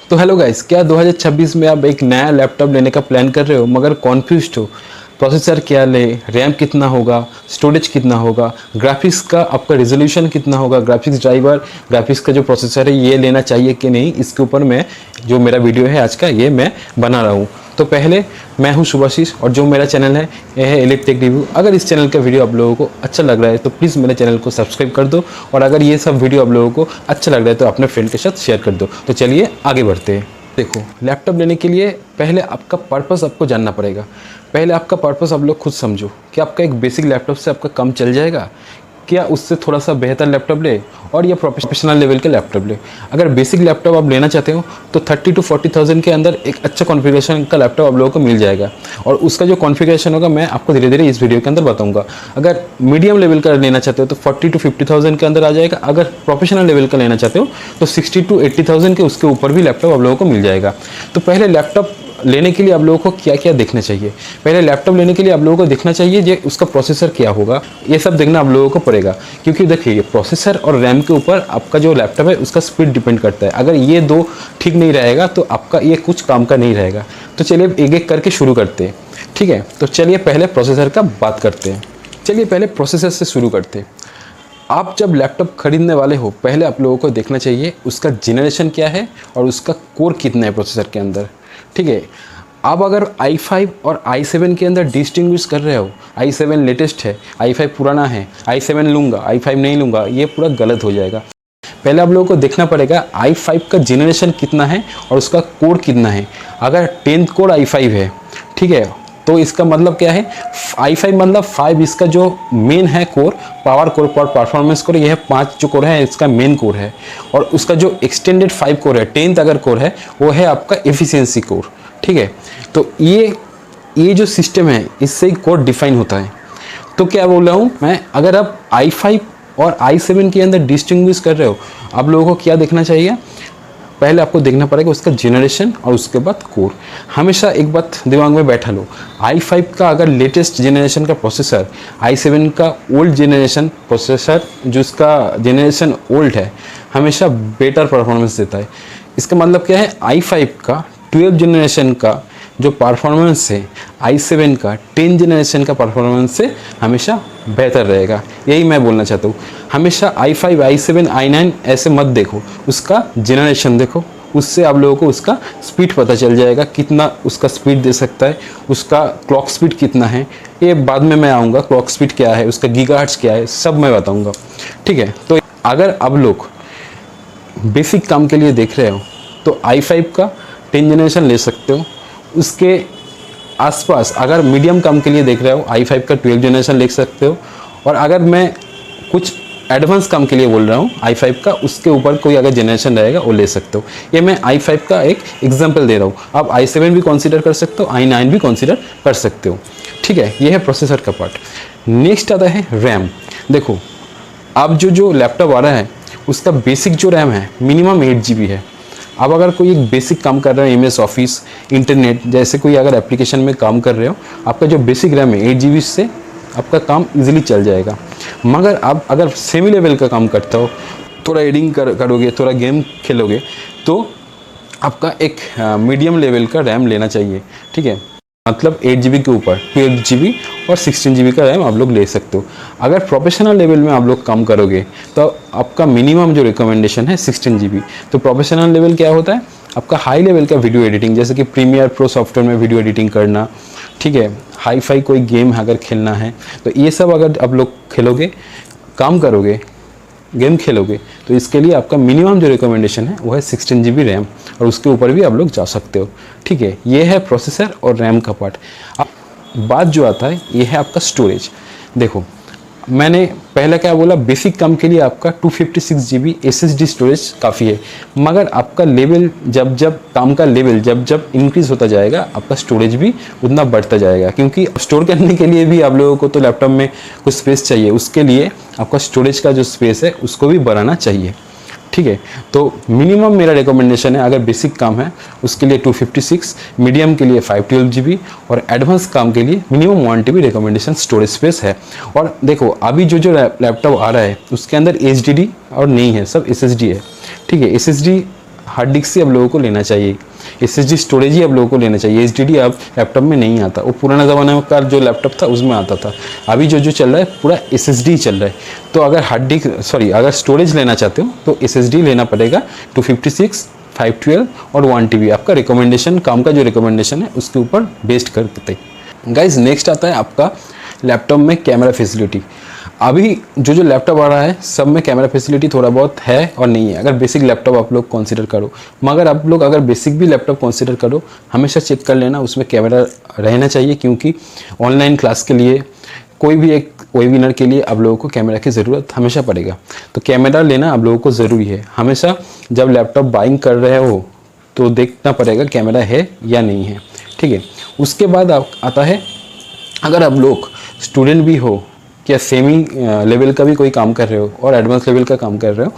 तो hello guys, क्या 2026 में आप एक नया लैपटॉप लेने का प्लान कर रहे हो मगर कॉन्फ्यूज्ड हो? प्रोसेसर क्या ले, रैम कितना होगा, स्टोरेज कितना होगा, ग्राफिक्स का आपका रिजोल्यूशन कितना होगा, ग्राफिक्स ड्राइवर, ग्राफिक्स का जो प्रोसेसर है ये लेना चाहिए कि नहीं, इसके ऊपर मैं जो मेरा वीडियो है आज का ये मैं बना रहा हूँ। तो पहले मैं हूँ शुभाशीष और जो मेरा चैनल है ये है इलेक्ट टेक रिव्यू। अगर इस चैनल का वीडियो आप लोगों को अच्छा लग रहा है तो प्लीज़ मेरे चैनल को सब्सक्राइब कर दो, और अगर ये सब वीडियो आप लोगों को अच्छा लग रहा है तो अपने फ्रेंड के साथ शेयर कर दो। तो चलिए आगे बढ़ते हैं। देखो, लैपटॉप लेने के लिए पहले आपका पर्पस आपको जानना पड़ेगा। पहले आपका पर्पस आप लोग खुद समझो कि आपका एक बेसिक लैपटॉप से आपका काम चल जाएगा, क्या उससे थोड़ा सा बेहतर लैपटॉप ले और या प्रोफेशनल लेवल के लैपटॉप ले। अगर बेसिक लैपटॉप आप लेना चाहते हो तो 30 to 40,000 के अंदर एक अच्छा कॉन्फ़िगरेशन का लैपटॉप आप लोगों को मिल जाएगा, और उसका जो कॉन्फ़िगरेशन होगा मैं आपको धीरे धीरे इस वीडियो के अंदर बताऊंगा। अगर मीडियम लेवल का लेना चाहते हो तो 40 to 50,000 के अंदर आ जाएगा। अगर प्रोफेशनल लेवल का लेना चाहते हो तो 60 to 80,000 के उसके ऊपर भी लैपटॉप आप लोगों को मिल जाएगा। तो पहले लैपटॉप लेने के लिए आप लोगों को क्या क्या देखना चाहिए? पहले लैपटॉप लेने के लिए आप लोगों को देखना चाहिए कि उसका प्रोसेसर क्या होगा, ये सब देखना आप लोगों को पड़ेगा। क्योंकि देखिए, प्रोसेसर और रैम के ऊपर आपका जो लैपटॉप है उसका स्पीड डिपेंड करता है। अगर ये दो ठीक नहीं रहेगा तो आपका ये कुछ काम का नहीं रहेगा। तो चलिए एक एक करके शुरू करते हैं, ठीक है? तो चलिए पहले प्रोसेसर का बात करते हैं। चलिए पहले प्रोसेसर से शुरू करते हैं। आप जब लैपटॉप खरीदने वाले हो पहले आप लोगों को देखना चाहिए उसका जनरेशन क्या है और उसका कोर कितना है प्रोसेसर के अंदर, ठीक है? आप अगर i5 और i7 के अंदर डिस्टिंग्विश कर रहे हो, i7 लेटेस्ट है, i5 पुराना है, i7 लूँगा, i5 नहीं लूँगा, ये पूरा गलत हो जाएगा। पहले आप लोगों को देखना पड़ेगा i5 का जनरेशन कितना है और उसका कोर कितना है। अगर 10th कोर i5 है, ठीक है, तो इसका मतलब क्या है, i5 मतलब 5 इसका जो मेन है कोर, पावर कोर और परफॉर्मेंस कोर, यह 5 जो कोर है इसका मेन कोर है। और उसका जो एक्सटेंडेड 5 कोर है, 10th अगर कोर है, वो है आपका एफिशिएंसी कोर, ठीक है? तो ये जो सिस्टम है इससे ही कोर डिफाइन होता है। तो क्या बोल रहा हूँ मैं, अगर आप i5 और i7 के अंदर डिस्टिंग्विश कर रहे हो, आप लोगों को क्या देखना चाहिए? पहले आपको देखना पड़ेगा उसका जनरेशन और उसके बाद कोर। हमेशा एक बात दिमाग में बैठा लो, i5 का अगर लेटेस्ट जनरेशन का प्रोसेसर i7 का ओल्ड जनरेशन प्रोसेसर जो उसका जनरेशन ओल्ड है हमेशा बेटर परफॉर्मेंस देता है। इसका मतलब क्या है, i5 का 12 जनरेशन का जो परफॉर्मेंस है i7 का 10 जनरेशन का परफॉर्मेंस से हमेशा बेहतर रहेगा। यही मैं बोलना चाहता हूँ। हमेशा i5, i7, i9 ऐसे मत देखो, उसका जनरेशन देखो, उससे आप लोगों को उसका स्पीड पता चल जाएगा, कितना उसका स्पीड दे सकता है, उसका क्लॉक स्पीड कितना है। ये बाद में मैं आऊँगा, क्लॉक स्पीड क्या है, उसका गीगाहर्ट्ज़ क्या है, सब मैं बताऊँगा, ठीक है? तो अगर आप लोग बेसिक काम के लिए देख रहे हो तो i5 का 10 जनरेशन ले सकते हो। उसके आसपास अगर मीडियम काम के लिए देख रहे हो i5 का 12 जनरेशन ले सकते हो। और अगर मैं कुछ एडवांस काम के लिए बोल रहा हूँ i5 का, उसके ऊपर कोई अगर जनरेशन रहेगा वो ले सकते हो। ये मैं i5 का एक एग्जांपल दे रहा हूँ। आप i7 भी कंसीडर कर सकते हो, i9 भी कंसीडर कर सकते हो, ठीक है? ये है प्रोसेसर का पार्ट। नेक्स्ट आता है रैम। देखो, अब जो लैपटॉप आ रहा है उसका बेसिक जो रैम है मिनिमम 8 GB है। अब अगर कोई एक बेसिक काम कर रहे हो, MS ऑफिस, इंटरनेट जैसे कोई अगर एप्लीकेशन में काम कर रहे हो, आपका जो बेसिक रैम है 8 GB से आपका काम इजीली चल जाएगा। मगर आप अगर सेमी लेवल का काम करते हो, थोड़ा एडिटिंग करोगे, थोड़ा गेम खेलोगे, तो आपका एक मीडियम लेवल का रैम लेना चाहिए, ठीक है? मतलब 8 GB के ऊपर 12 GB और 16 GB का रैम आप लोग ले सकते हो। अगर प्रोफेशनल लेवल में आप लोग काम करोगे तो आपका मिनिमम जो रिकमेंडेशन है 16 GB। तो प्रोफेशनल लेवल क्या होता है, आपका हाई लेवल का वीडियो एडिटिंग, जैसे कि प्रीमियर प्रो सॉफ्टवेयर में वीडियो एडिटिंग करना, ठीक है? हाई फाई कोई गेम अगर खेलना है तो ये सब अगर आप लोग खेलोगे, काम करोगे, गेम खेलोगे, तो इसके लिए आपका मिनिमम जो रिकमेंडेशन है वो है 16 GB रैम, और उसके ऊपर भी आप लोग जा सकते हो, ठीक है? ये है प्रोसेसर और रैम का पार्ट। अब बात जो आता है ये है आपका स्टोरेज। देखो, मैंने पहले क्या बोला, बेसिक काम के लिए आपका 256 GB SSD स्टोरेज काफ़ी है। मगर आपका लेवल जब काम का लेवल जब इंक्रीज़ होता जाएगा, आपका स्टोरेज भी उतना बढ़ता जाएगा। क्योंकि स्टोर करने के लिए भी आप लोगों को तो लैपटॉप में कुछ स्पेस चाहिए, उसके लिए आपका स्टोरेज का जो स्पेस है उसको भी बढ़ाना चाहिए, ठीक है? तो मिनिमम मेरा रिकमेंडेशन है, अगर बेसिक काम है उसके लिए 256, मीडियम के लिए 512 GB, और एडवांस काम के लिए minimum 1 TB recommendation storage space है। और देखो, अभी जो लैपटॉप आ रहा है उसके अंदर HDD और नहीं है, सब SSD है, ठीक है? SSD हार्ड डिस्क ही आप लोगों को लेना चाहिए, SSD स्टोरेज ही आप लोगों को लेना चाहिए। HDD अब लैपटॉप में नहीं आता, वो पुराना ज़माने का जो लैपटॉप था उसमें आता था। अभी जो चल रहा है पूरा SSD चल रहा है। तो अगर अगर स्टोरेज लेना चाहते हो तो SSD लेना पड़ेगा 256, 512 और 1 TB। आपका रिकमेंडेशन, काम का जो रिकमेंडेशन है उसके ऊपर बेस्ड करते। गाइज नेक्स्ट आता है आपका लैपटॉप में कैमरा फैसिलिटी। अभी जो लैपटॉप आ रहा है सब में कैमरा फैसिलिटी थोड़ा बहुत है और नहीं है, अगर बेसिक लैपटॉप आप लोग कंसीडर करो। मगर आप लोग अगर बेसिक भी लैपटॉप कंसीडर करो, हमेशा चेक कर लेना उसमें कैमरा रहना चाहिए, क्योंकि ऑनलाइन क्लास के लिए, कोई भी एक वेबिनार के लिए आप लोगों को कैमरा की ज़रूरत हमेशा पड़ेगा। तो कैमरा लेना आप लोगों को ज़रूरी है। हमेशा जब लैपटॉप बाइंग कर रहे हो तो देखना पड़ेगा कैमरा है या नहीं है, ठीक है। उसके बाद आता है, अगर आप लोग स्टूडेंट भी हो या सेमी लेवल का भी कोई काम कर रहे हो और एडवांस लेवल का काम कर रहे हो,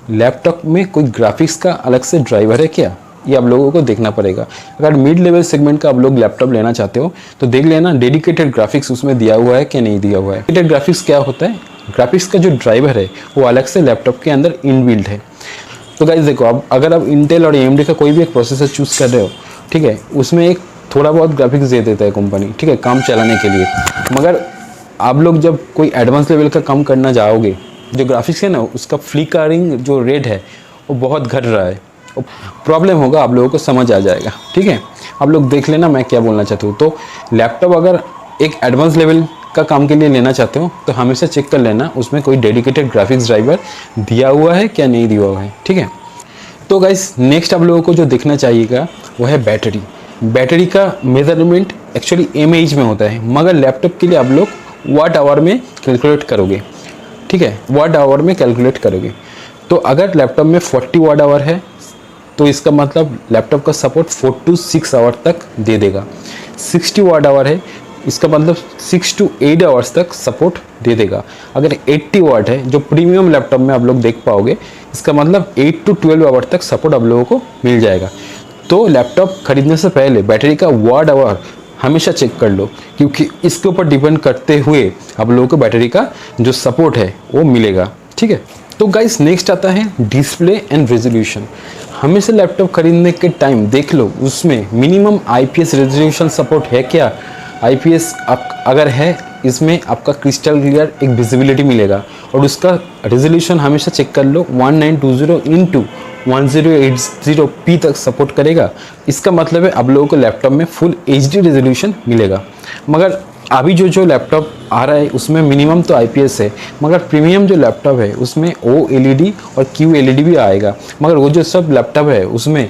लैपटॉप में कोई ग्राफिक्स का अलग से ड्राइवर है क्या, ये आप लोगों को देखना पड़ेगा। अगर मिड लेवल सेगमेंट का आप लोग लैपटॉप लेना चाहते हो तो देख लेना डेडिकेटेड ग्राफिक्स उसमें दिया हुआ है कि नहीं दिया हुआ है। डेडिकेटेड ग्राफिक्स क्या होता है, ग्राफिक्स का जो ड्राइवर है वो अलग से लैपटॉप के अंदर इनबिल्ट है। तो गाइस देखो, अब अगर आप इंटेल और AMD का कोई भी एक प्रोसेसर चूज़ कर रहे हो, ठीक है, उसमें एक थोड़ा बहुत ग्राफिक्स दे देता है कंपनी, ठीक है, काम चलाने के लिए। मगर आप लोग जब कोई एडवांस लेवल का काम करना जाओगे, जो ग्राफिक्स है ना उसका फ्लिकरिंग जो रेट है वो बहुत घट रहा है, प्रॉब्लम होगा, आप लोगों को समझ आ जाएगा, ठीक है। आप लोग देख लेना मैं क्या बोलना चाहता हूँ। तो लैपटॉप अगर एक एडवांस लेवल का काम के लिए लेना चाहते हो तो हमेशा चेक कर लेना उसमें कोई डेडिकेटेड ग्राफिक्स ड्राइवर दिया हुआ है क्या नहीं दिया हुआ है, ठीक है। तो गाइस नेक्स्ट आप लोगों को जो देखना चाहिएगा वो है बैटरी। बैटरी का मेजरमेंट एक्चुअली mAh में होता है, मगर लैपटॉप के लिए आप लोग वाट आवर में कैलकुलेट करोगे, ठीक है, वाट आवर में कैलकुलेट करोगे। तो अगर लैपटॉप में 40 वाट आवर है तो इसका मतलब लैपटॉप का सपोर्ट 4 to 6 आवर तक दे देगा। 60 वाट आवर है, इसका मतलब 6 to 8 आवर्स तक सपोर्ट दे देगा। अगर 80 वाट है, जो प्रीमियम लैपटॉप में आप लोग देख पाओगे, इसका मतलब 8 to 12 आवर तक सपोर्ट आप लोगों को मिल जाएगा। तो लैपटॉप खरीदने से पहले बैटरी का वाट आवर हमेशा चेक कर लो, क्योंकि इसके ऊपर डिपेंड करते हुए आप लोगों को बैटरी का जो सपोर्ट है वो मिलेगा, ठीक है। तो गाइस नेक्स्ट आता है डिस्प्ले एंड रेजोल्यूशन। हमेशा लैपटॉप खरीदने के टाइम देख लो उसमें मिनिमम IPS रेजोल्यूशन सपोर्ट है क्या। IPS अगर है, इसमें आपका क्रिस्टल क्लियर एक विजिबिलिटी मिलेगा, और उसका रेजोल्यूशन हमेशा चेक कर लो 1920 × 1080p तक सपोर्ट करेगा। इसका मतलब है आप लोगों को लैपटॉप में फुल HD रेजोल्यूशन मिलेगा। मगर अभी जो लैपटॉप आ रहा है उसमें मिनिमम तो IPS है, मगर प्रीमियम जो लैपटॉप है उसमें OLED और QLED भी आएगा। मगर वो जो सब लैपटॉप है उसमें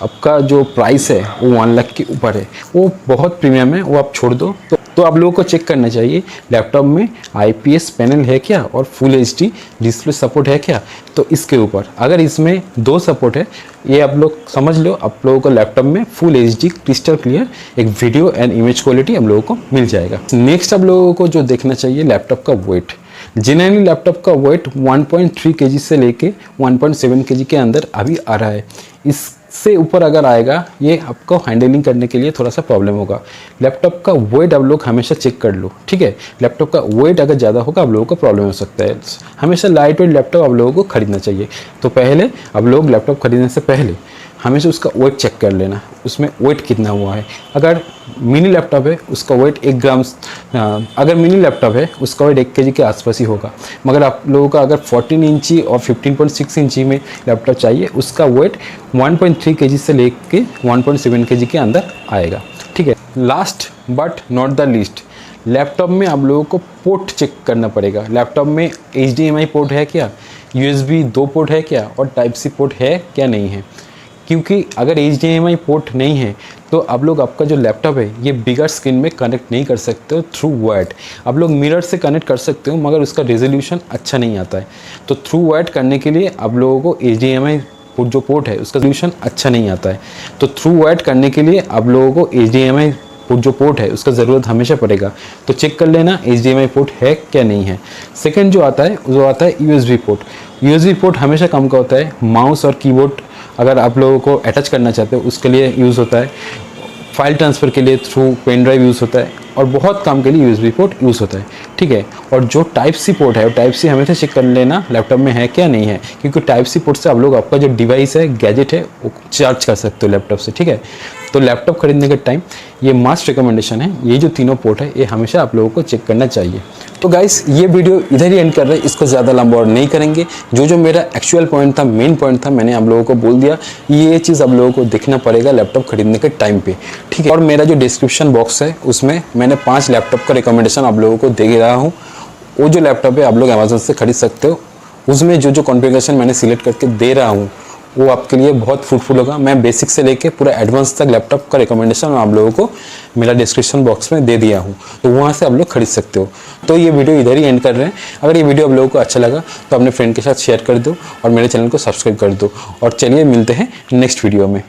आपका जो प्राइस है वो 1 लाख के ऊपर है, वो बहुत प्रीमियम है, वो आप छोड़ दो। तो आप लोगों को चेक करना चाहिए लैपटॉप में IPS पैनल है क्या और फुल HD डिस्प्ले सपोर्ट है क्या। तो इसके ऊपर अगर इसमें 2 सपोर्ट है, ये आप लोग समझ लो, आप लोगों को लैपटॉप में फुल HD क्रिस्टल क्लियर एक वीडियो एंड इमेज क्वालिटी आप लोगों को मिल जाएगा। नेक्स्ट आप लोगों को जो देखना चाहिए लैपटॉप का वेट। जनरली लैपटॉप का वेट 1.3 kg से लेके 1.7 kg के अंदर अभी आ रहा है। इससे ऊपर अगर आएगा ये आपको हैंडलिंग करने के लिए थोड़ा सा प्रॉब्लम होगा। लैपटॉप का वेट आप लोग हमेशा चेक कर लो, ठीक है। लैपटॉप का वेट अगर ज़्यादा होगा आप लोगों को प्रॉब्लम हो सकता है। हमेशा लाइट वेट लैपटॉप आप लोगों को खरीदना चाहिए। तो पहले आप लोग लैपटॉप खरीदने से पहले हमेशा उसका वेट चेक कर लेना, उसमें वेट कितना हुआ है। अगर मिनी लैपटॉप है उसका वेट 1 ग्राम, अगर मिनी लैपटॉप है उसका वेट 1 kg के आसपास ही होगा। मगर आप लोगों का अगर 14 इंची और 15.6 इंची में लैपटॉप चाहिए उसका वेट 1.3 kg से लेके 1.7 kg के अंदर आएगा, ठीक है। Last but not the least, laptop में आप लोगों को पोर्ट चेक करना पड़ेगा। लैपटॉप में HDMI पोर्ट है क्या, USB 2 पोर्ट है क्या, और Type-C पोर्ट है क्या नहीं है। क्योंकि अगर HDMI पोर्ट नहीं है तो आप लोग आपका जो लैपटॉप है ये बिगर स्क्रीन में कनेक्ट नहीं कर सकते हो थ्रू वायर्ड। आप लोग मिरर से कनेक्ट कर सकते हो मगर उसका रेजोल्यूशन अच्छा नहीं आता है। तो थ्रू वायर्ड करने के लिए आप लोगों को HDMI जो पोर्ट है उसका रेजोल्यूशन अच्छा नहीं आता है। तो थ्रू वायर्ड करने के लिए आप लोगों को HDMI जो पोर्ट है उसका ज़रूरत हमेशा पड़ेगा। तो चेक कर लेना HDMI पोर्ट है क्या नहीं है। सेकंड जो आता है USB पोर्ट। USB पोर्ट हमेशा काम का होता है। माउस और कीबोर्ड अगर आप लोगों को अटैच करना चाहते हो उसके लिए यूज़ होता है। फाइल ट्रांसफ़र के लिए थ्रू पेन ड्राइव यूज़ होता है। और बहुत काम के लिए यूएसबी पोर्ट यूज़ होता है, ठीक है। और जो टाइप सी पोर्ट है वो टाइप सी हमेशा चेक कर लेना लैपटॉप में है क्या नहीं है, क्योंकि टाइप सी पोर्ट से आप लोग आपका जो डिवाइस है, गैजेट है, वो चार्ज कर सकते हो लैपटॉप से, ठीक है। तो लैपटॉप खरीदने के टाइम ये मस्ट रिकमेंडेशन है, ये जो तीनों पोर्ट है ये हमेशा आप लोगों को चेक करना चाहिए। तो गाइस ये वीडियो इधर ही एंड कर रहे हैं, इसको ज़्यादा लंबा और नहीं करेंगे। जो मेरा एक्चुअल पॉइंट था, मेन पॉइंट था, मैंने आप लोगों को बोल दिया। ये चीज़ आप लोगों को देखना पड़ेगा लैपटॉप खरीदने के टाइम पे, ठीक है। और मेरा जो डिस्क्रिप्शन बॉक्स है उसमें मैंने 5 लैपटॉप का रिकमेंडेशन आप लोगों को दे रहा हूँ। वो जो लैपटॉप है आप लोग अमेजोन से खरीद सकते हो। उसमें जो कॉन्फ़िगरेशन मैंने सिलेक्ट करके दे रहा हूँ वो आपके लिए बहुत फ्रूटफुल होगा। मैं बेसिक से लेके पूरा एडवांस तक लैपटॉप का रिकमेंडेशन आप लोगों को मेरा डिस्क्रिप्शन बॉक्स में दे दिया हूँ, तो वहाँ से आप लोग खरीद सकते हो। तो ये वीडियो इधर ही एंड कर रहे हैं। अगर ये वीडियो आप लोगों को अच्छा लगा तो अपने फ्रेंड के साथ शेयर कर दो और मेरे चैनल को सब्सक्राइब कर दो। और चलिए मिलते हैं नेक्स्ट वीडियो में।